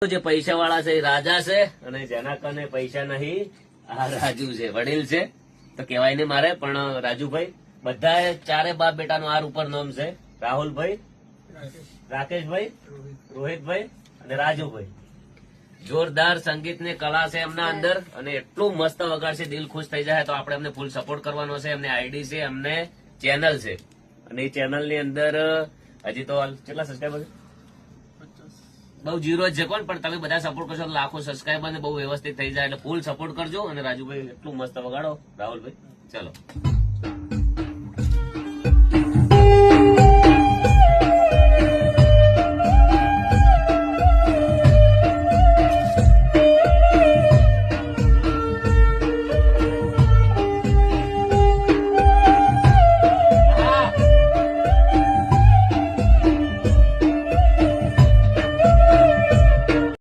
જે પૈસા વાળા છે એ રાજા છે અને જેના કને પૈસા નહીં આ રાજુ છે, વડીલ છે તો કહેવાય ને મારે. પણ રાજુભાઈ બધા ચારે બાપ બેટાનું આર ઉપર નામ છે. રાહુલભાઈ, રાકેશભાઈ, રોહિતભાઈ અને રાજુભાઈ. જોરદાર સંગીતની કલા છે એમના અંદર અને એટલું મસ્ત વગાડશે, દિલ ખુશ થઈ જાય. તો આપણે એમને ફૂલ સપોર્ટ કરવાનો છે. એમને આઈડી છે, એમને ચેનલ છે અને એ ચેનલ ની અંદર હજી તો કેટલા સબસ્ક્રાઈબર છે? બહુ જીરો જ છે કોણ, પણ તમે બધા સપોર્ટ કરશો તો લાખો સબસ્ક્રાઈબર ને બહુ વ્યવસ્થિત થઈ જાય. એટલે ફૂલ સપોર્ટ કરજો અને રાજુભાઈ એટલું મસ્ત વગાડો. રાહુલભાઈ ચલો.